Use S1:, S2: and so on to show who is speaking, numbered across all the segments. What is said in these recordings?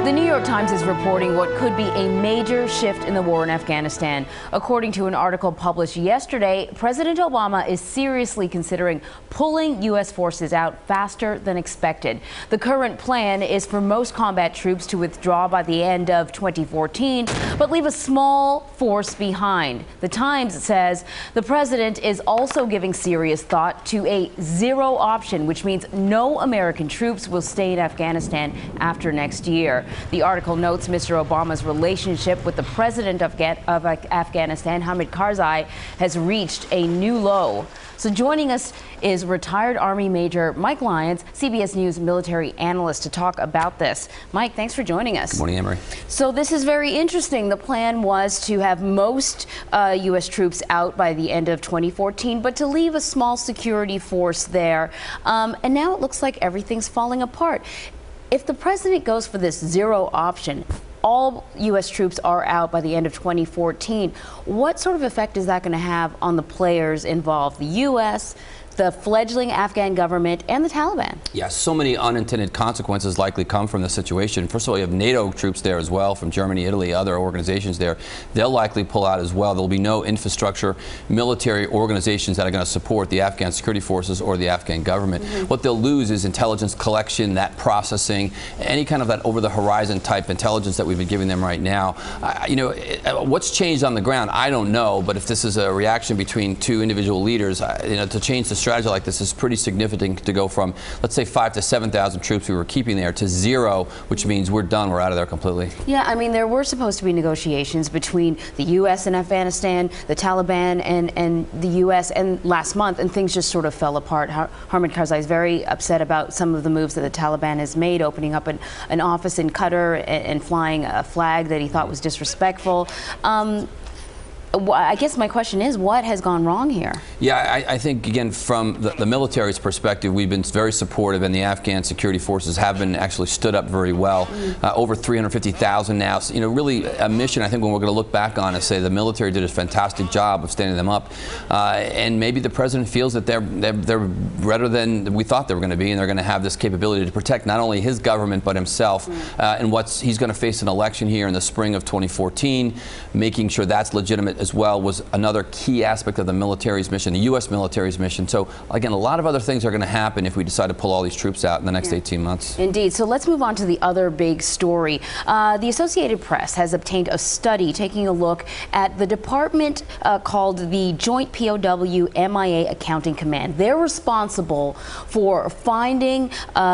S1: The New York Times is reporting what could be a major shift in the war in Afghanistan. According to an article published yesterday, President Obama is seriously considering pulling U.S. forces out faster than expected. The current plan is for most combat troops to withdraw by the end of 2014, but leave a small force behind. The Times says the president is also giving serious thought to a zero option, which means no American troops will stay in Afghanistan after next year. The article notes Mr. Obama's relationship with the president of Afghanistan, Hamid Karzai, has reached a new low. So joining us is retired Army Major Mike Lyons, CBS News Military Analyst, to talk about this. Mike, thanks for joining us.
S2: Good morning, Emery.
S1: So this is very interesting. The plan was to have most U.S. troops out by the end of 2014, but to leave a small security force there. And now it looks like everything's falling apart. If the president goes for this zero option, all U.S. troops are out by the end of 2014. What sort of effect is that going to have on the players involved, the U.S., the fledgling Afghan government, and the Taliban?
S2: Yeah, so many unintended consequences likely come from the situation. First of all, you have NATO troops there as well, from Germany, Italy, other organizations there. They'll likely pull out as well. There'll be no infrastructure, military organizations that are going to support the Afghan security forces or the Afghan government. What they'll lose is intelligence collection, that processing, any kind of that over-the-horizon type intelligence that we've been giving them right now. What's changed on the ground, I don't know, but if this is a reaction between two individual leaders, to change the strategy like this is pretty significant, to go from, let's say, 5,000 to 7,000 troops we were keeping there to zero, which means we're done, we're out of there completely. Yeah,
S1: I mean, there were supposed to be negotiations between the U.S. and Afghanistan, the Taliban and the U.S. and last month, and things just sort of fell apart. Hamid Karzai is very upset about some of the moves that the Taliban has made, opening up an office in Qatar and flying a flag that he thought was disrespectful. I guess my question is, what has gone wrong here?
S2: Yeah, I think, again, from the military's perspective, we've been very supportive, and the Afghan security forces have been actually stood up very well. Over 350,000 now. So, really a mission, I think, when we're going to look back on and say the military did a fantastic job of standing them up. And maybe the president feels that they're better than we thought they were going to be, and they're going to have this capability to protect not only his government but himself. And he's going to face an election here in the spring of 2014, making sure that's legitimate as well was another key aspect of the military's mission, the U.S. military's mission. So, again, a lot of other things are going to happen if we decide to pull all these troops out in the next 18 months.
S1: Indeed. So let's move on to the other big story. The Associated Press has obtained a study taking a look at the department called the Joint POW MIA Accounting Command. They're responsible for finding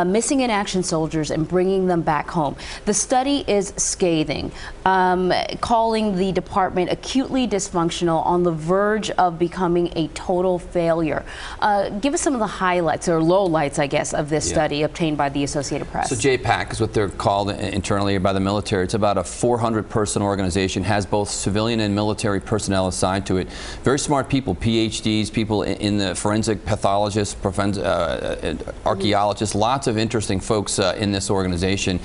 S1: missing in action soldiers and bringing them back home. The study is scathing, calling the department acutely dysfunctional, on the verge of becoming a total failure. Give us some of the highlights, or lowlights, I guess, of this study obtained by the Associated Press.
S2: So JPAC is what they're called internally by the military. It's about a 400-person organization, has both civilian and military personnel assigned to it. Very smart people, PhDs, people in the forensic pathologists, archaeologists, lots of interesting folks in this organization.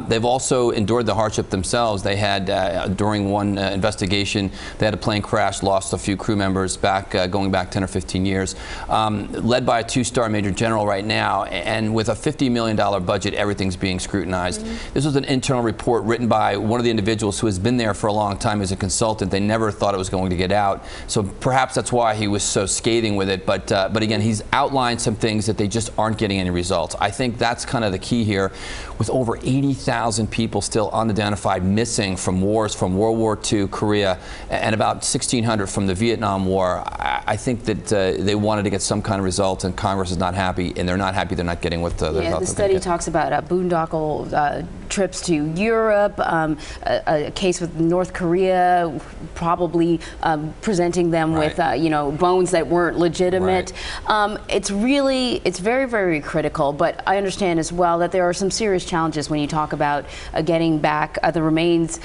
S2: They've also endured the hardship themselves. They had, during one investigation, they had a plane crash, lost a few crew members going back 10 or 15 years. Led by a two-star major general right now, and with a $50 million budget, everything's being scrutinized. This was an internal report written by one of the individuals who has been there for a long time as a consultant. They never thought it was going to get out, so perhaps that's why he was so scathing with it. But again, he's outlined some things that they just aren't getting any results. I think that's kind of the key here. With over 80,000 people still unidentified, missing from wars, from World War II, Korea, and about 1,600 from the Vietnam War, I think that they wanted to get some kind of results, and Congress is not happy, and they're not happy they're not getting what the results.
S1: The study talks about boondoggle trips to Europe, a case with North Korea, probably presenting them with bones that weren't legitimate. It's very, very critical, but I understand as well that there are some serious challenges when you talk about getting back the remains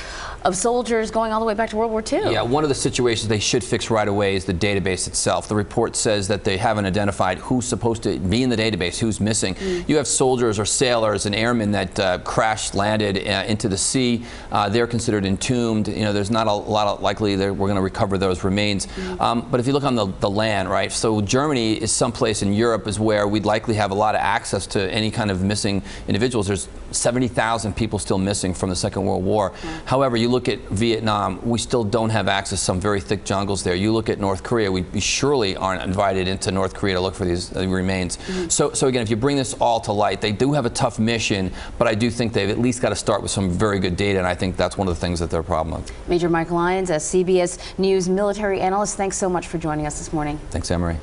S1: of soldiers going all the way back to World War II.
S2: Yeah, one of the situations they should fix right away is the database itself. The report says that they haven't identified who's supposed to be in the database, who's missing. You have soldiers or sailors and airmen that crash landed into the sea. They're considered entombed. You know, there's not a lot of likely that we're going to recover those remains. But if you look on the land, right, so Germany is someplace in Europe is where we'd likely have a lot of access to any kind of missing individuals. There's 70,000 people still missing from the Second World War. However, you look at Vietnam, we still don't have access to some very thick jungles there. You look at North Korea, we surely aren't invited into North Korea to look for these remains. So again, if you bring this all to light, they do have a tough mission, but I do think they've at least got to start with some very good data, and I think that's one of the things that they're a problem with.
S1: Major Mike Lyons, a CBS News military analyst, thanks so much for joining us this morning.
S2: Thanks, Anne-Marie.